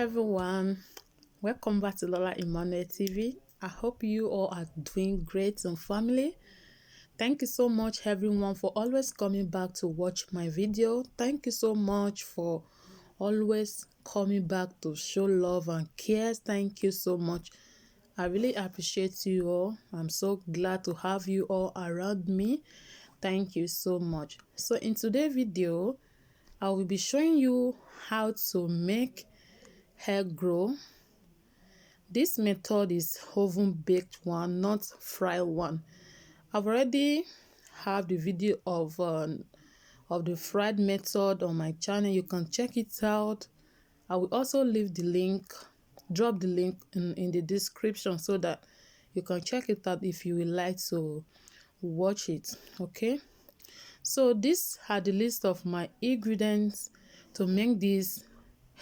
everyone, welcome back to Lola Emmanuel TV. I hope you all are doing great and family. Thank you so much everyone for always coming back to watch my video. Thank you so much for always coming back to show love and care. Thank you so much. I really appreciate you all. I'm so glad to have you all around me. Thank you so much. So in today's video, I will be showing you how to make egg roll. This method is oven baked one, not fried one. I've already have the video of the fried method on my channel. You can check it out. I will also leave the link, drop the link in the description so that you can check it out if you would like to watch it. Okay, so these are the list of my ingredients to make this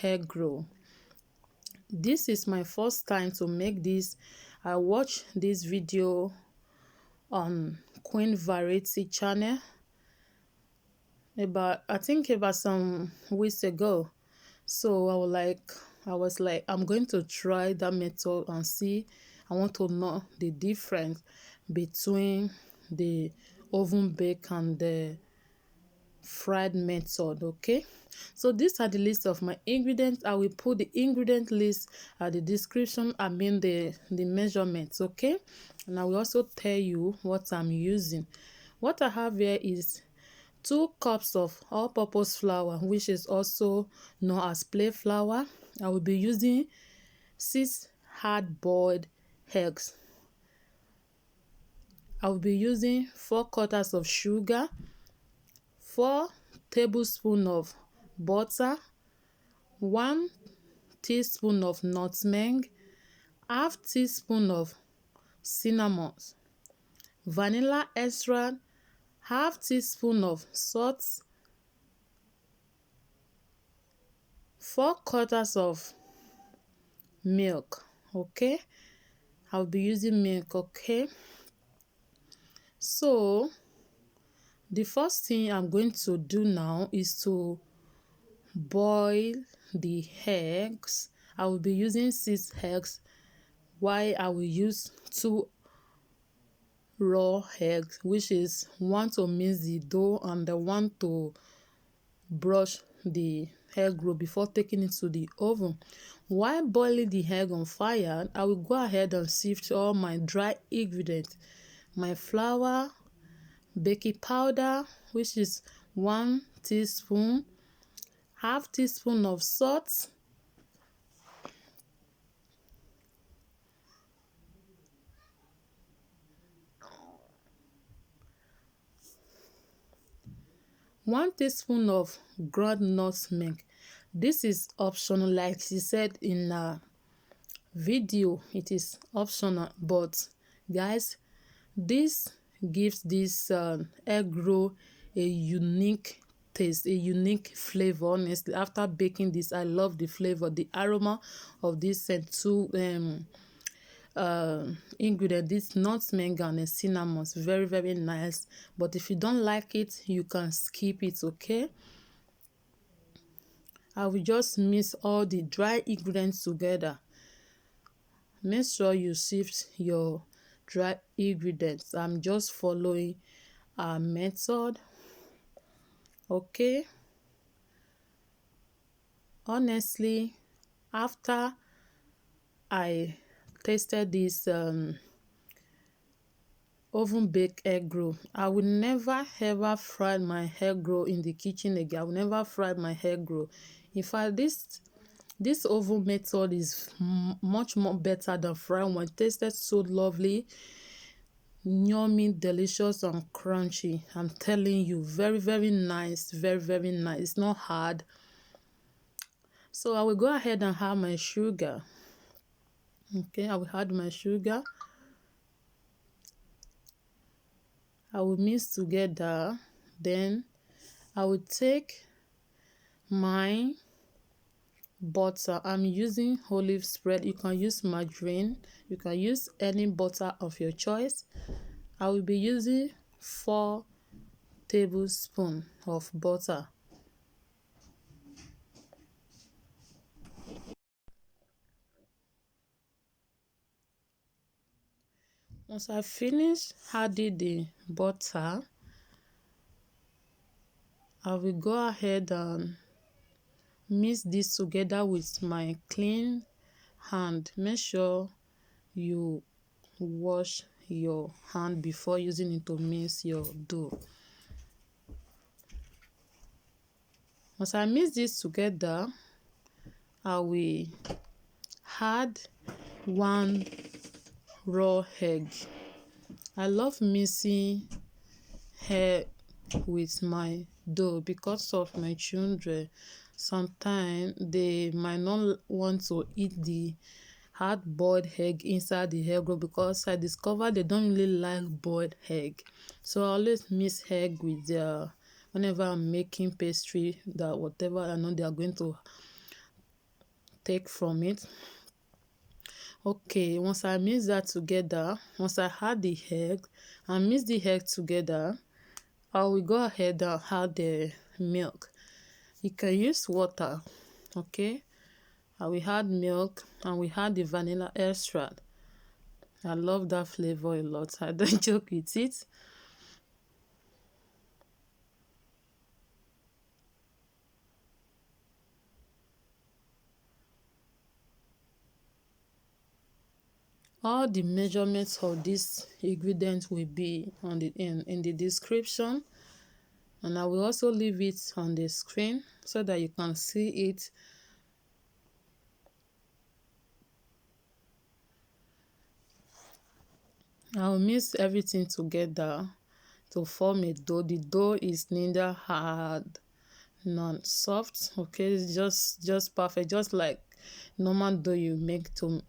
egg roll. This is my first time to make this. I watched this video on Queenvarieties channel I think about some weeks ago. So I was like I'm going to try that method and see. I want to know the difference between the oven bake and the fried method. Okay, so these are the list of my ingredients. I will put the ingredient list at the description, I mean the measurements. Okay, and I will also tell you what I'm using. What I have here is 2 cups of all-purpose flour, which is also known as plain flour. I will be using 6 hard-boiled eggs. I will be using 4 quarters of sugar, 4 tablespoons of butter, 1 teaspoon of nutmeg, half teaspoon of cinnamon, vanilla extract, half teaspoon of salt, 4 quarters of milk. Okay, I'll be using milk. Okay, so the first thing I'm going to do now is to boil the eggs. I will be using 6 eggs, while I will use 2 raw eggs, which is 1 to mix the dough and the 1 to brush the egg roll before taking it to the oven. While boiling the egg on fire, I will go ahead and sift all my dry ingredients: my flour, baking powder, which is 1 teaspoon, half teaspoon of salt, one teaspoon of ground nutmeg. This is optional, like she said in a video, it is optional, but guys, this gives this egg roll a unique taste, a unique flavor. Honestly, after baking this, I love the flavor, the aroma of this and 2 ingredient, this nutmeg and cinnamon. Very, very nice. But if you don't like it, you can skip it. Okay, I will just mix all the dry ingredients together. Make sure you sift your dry ingredients. I'm just following our method. Okay, honestly, after I tasted this oven baked egg roll, I will never ever fry my egg roll in the kitchen again. I will never fry my egg roll. In fact, this oven method is much more better than frying one. It tasted so lovely, yummy, delicious and crunchy. I'm telling you, very, very nice. Very, very nice. It's not hard. So I will go ahead and add my sugar. Okay, I will add my sugar. I will mix together. Then I will take my butter. I'm using olive spread. You can use margarine, you can use any butter of your choice. I will be using 4 tablespoons of butter. Once I finish adding the butter, I will go ahead and mix this together with my clean hand. Make sure you wash your hand before using it to mix your dough. Once I mix this together, I will add one raw egg. I love mixing egg with my dough because of my children. Sometimes they might not want to eat the hard-boiled egg inside the egg roll because I discovered they don't really like boiled egg. So I always mix egg with their whenever I'm making pastry, that whatever I know they are going to take from it. Okay, once I mix that together, once I add the egg and mix the egg together, I will go ahead and add the milk. You can use water, okay? I will add milk and we add the vanilla extract. I love that flavor a lot. I don't joke with it. All the measurements of this ingredient will be on the in the description, and I will also leave it on the screen so that you can see it. I'll mix everything together to form a dough. The dough is neither hard nor soft. Okay, it's just perfect, just like normal dough you make to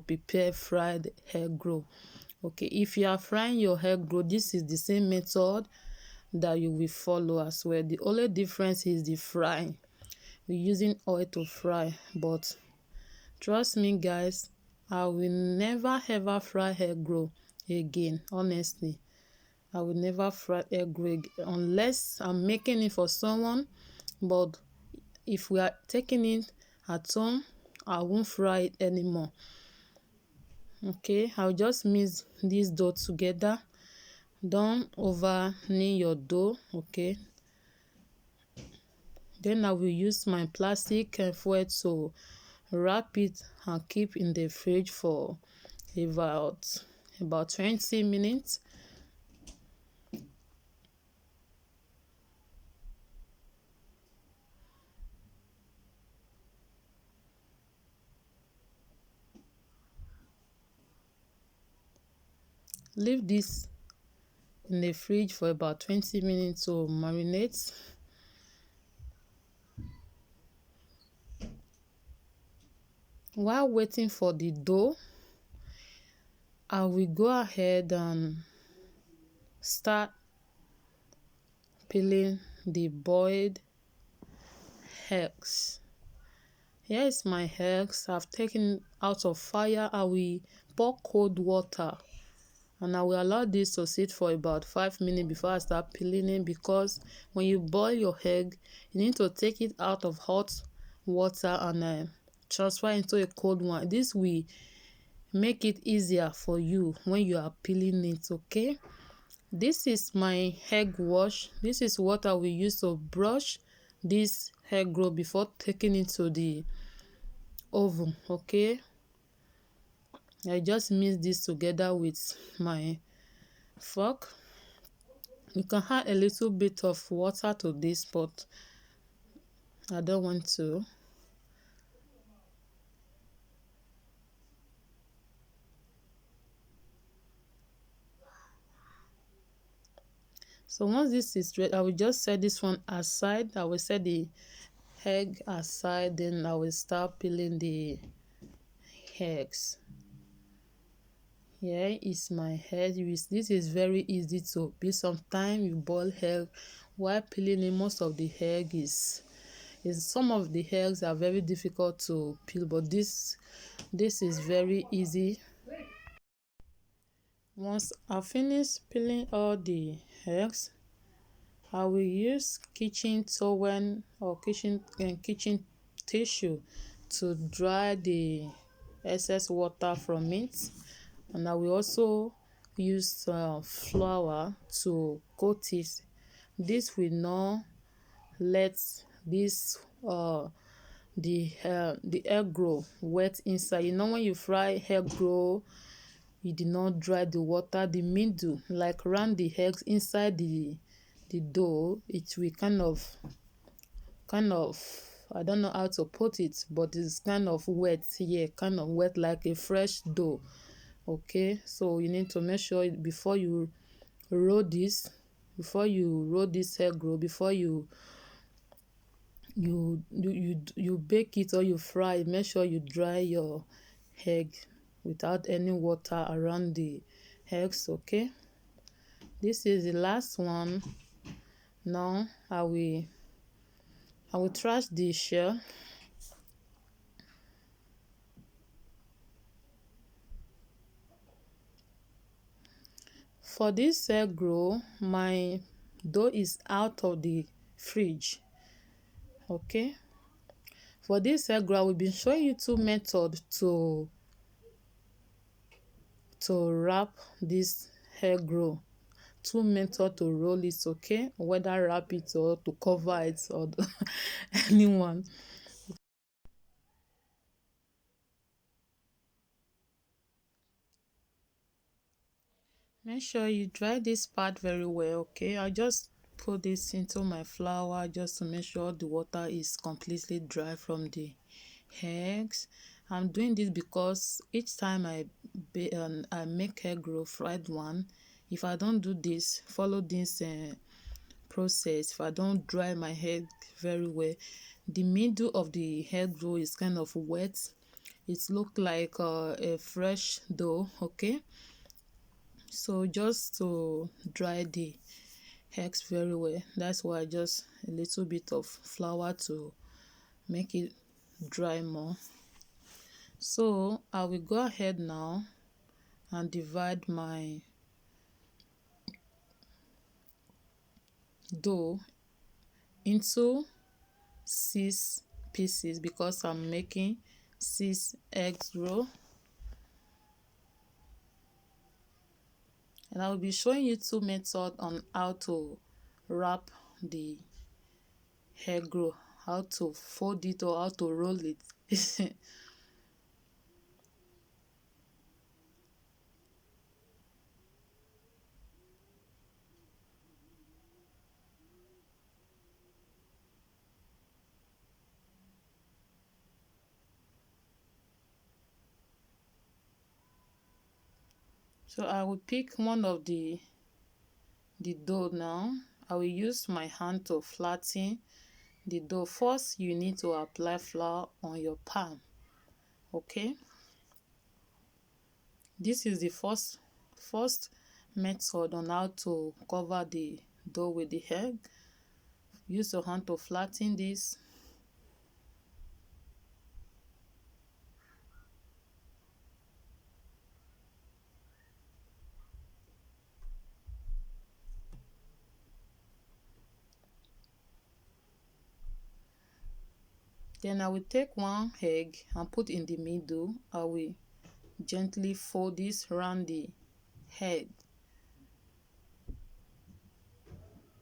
prepare fried egg roll. Okay, if you are frying your egg roll, this is the same method that you will follow as well. The only difference is the frying. We're using oil to fry, but trust me guys, I will never ever fry egg roll again. Honestly, I will never fry egg roll unless I'm making it for someone. But if we are taking it at home, I won't fry it anymore. Okay, I'll just mix this dough together. Don't over knead your dough. Okay, then I will use my plastic foil to wrap it and keep in the fridge for about 20 minutes. Leave this in the fridge for about 20 minutes to marinate. While waiting for the dough, I will go ahead and start peeling the boiled eggs. Here is my eggs. I've taken out of fire. I will pour cold water and I will allow this to sit for about 5 minutes before I start peeling it, because when you boil your egg, you need to take it out of hot water and transfer into a cold one. This will make it easier for you when you are peeling it. Okay, this is my egg wash. This is what I will use to brush this egg roll before taking it to the oven. Okay, I just mix this together with my fork. You can add a little bit of water to this, but I don't want to. So once this is ready, I will just set this one aside. I will set the egg aside, then I will start peeling the eggs. Here is my egg. This is very easy to peel. Sometimes you boil egg while peeling it. Most of the egg is some of the eggs are very difficult to peel, but this is very easy. Once I finish peeling all the eggs, I will use kitchen towel or kitchen tissue to dry the excess water from it, and I will also use flour to coat it. This will not let this the egg roll wet inside. You know, when you fry egg roll, you did not dry the water, the middle, like around the eggs inside the dough, it will kind of I don't know how to put it, but it's kind of wet here, kind of wet like a fresh dough. Okay, so you need to make sure before you roll this, egg roll, before you bake it or you fry it, make sure you dry your egg without any water around the eggs. Okay, this is the last one. Now I will trash the shell. For this egg roll, my dough is out of the fridge. Okay, for this egg roll, I will be showing you two methods to wrap this egg roll. Two methods to roll it. Okay, whether wrap it or to cover it, or anyone. Make sure you dry this part very well. Okay, I just put this into my flour just to make sure the water is completely dry from the eggs. I'm doing this because each time I make egg roll, fried one, if I don't do this, follow this process, if I don't dry my egg very well, the middle of the egg roll is kind of wet. It look like a fresh dough. Okay, so just to dry the eggs very well, that's why I just a little bit of flour to make it dry more. So I will go ahead now and divide my dough into 6 pieces because I'm making 6 eggs roll, and I will be showing you two methods on how to wrap the egg roll, how to fold it or how to roll it. So I will pick one of the dough now. I will use my hand to flatten the dough. First, you need to apply flour on your palm. Okay, this is the first method on how to cover the dough with the egg. Use your hand to flatten this. Then I will take one egg and put in the middle. I will gently fold this around the egg,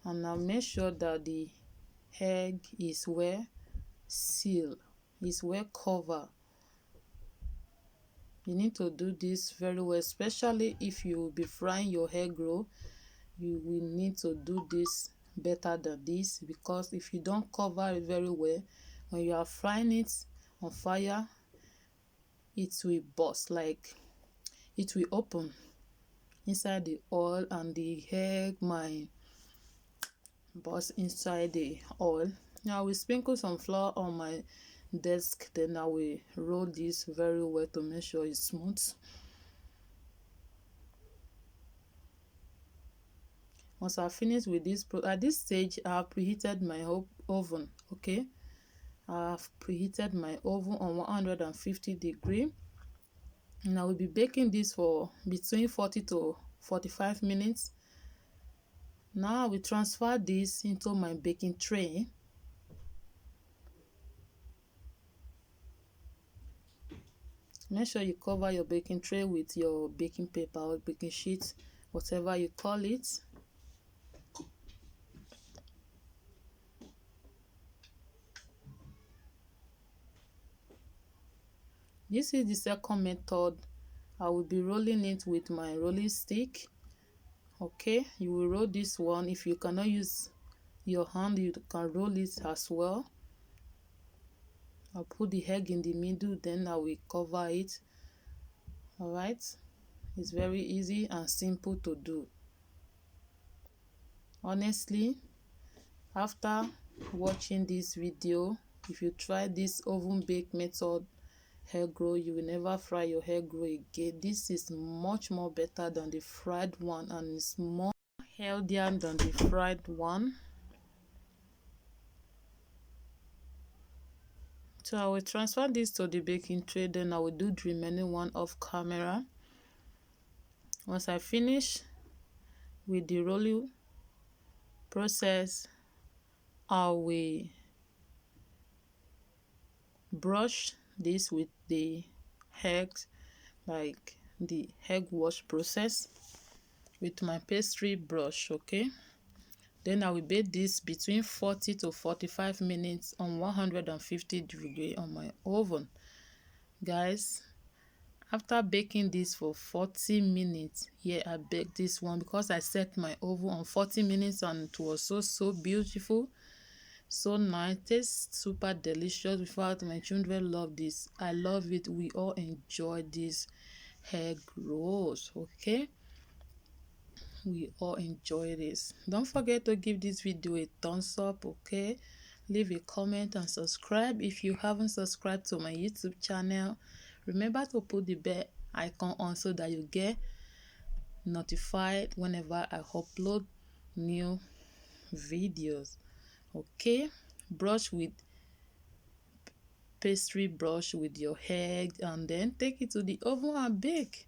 and I'll make sure that the egg is well sealed, is well covered. You need to do this very well, especially if you will be frying your egg roll. You will need to do this better than this, because if you don't cover it very well, when you are frying it on fire, it will burst, like it will open inside the oil, and the egg might burst inside the oil. Now I will sprinkle some flour on my desk, then I will roll this very well to make sure it's smooth. Once I finish with this, at this stage I have preheated my oven. Okay, I have preheated my oven on 150 degree, and I will be baking this for between 40 to 45 minutes. Now I will transfer this into my baking tray. Make sure you cover your baking tray with your baking paper or baking sheet, whatever you call it. This is the second method. I will be rolling it with my rolling stick. Okay, you will roll this one. If you cannot use your hand, you can roll it as well. I'll put the egg in the middle, then I will cover it. All right, it's very easy and simple to do. Honestly, after watching this video, if you try this oven bake method egg roll, you will never fry your egg roll again. This is much more better than the fried one, and it's more healthier than the fried one. So I will transfer this to the baking tray, then I will do the remaining one off camera. Once I finish with the rolling process, I will brush this with the eggs, like the egg wash process, with my pastry brush. Okay, then I will bake this between 40 to 45 minutes on 150 degrees on my oven. Guys, after baking this for 40 minutes, yeah, I baked this one because I set my oven on 40 minutes and it was so beautiful, so nice, tastes super delicious. In fact, my children love this. I love it. We all enjoy this egg rolls. Okay, we all enjoy this. Don't forget to give this video a thumbs up. Okay, leave a comment and subscribe if you haven't subscribed to my YouTube channel. Remember to put the bell icon on so that you get notified whenever I upload new videos. Okay, brush with pastry brush with your egg and then take it to the oven and bake.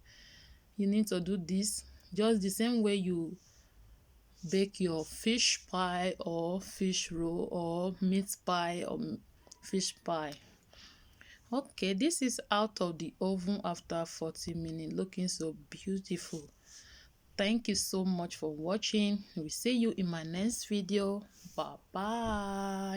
You need to do this just the same way you bake your fish pie or fish roll or meat pie or fish pie. Okay, this is out of the oven after 40 minutes, looking so beautiful. Thank you so much for watching. We see you in my next video. Bye bye.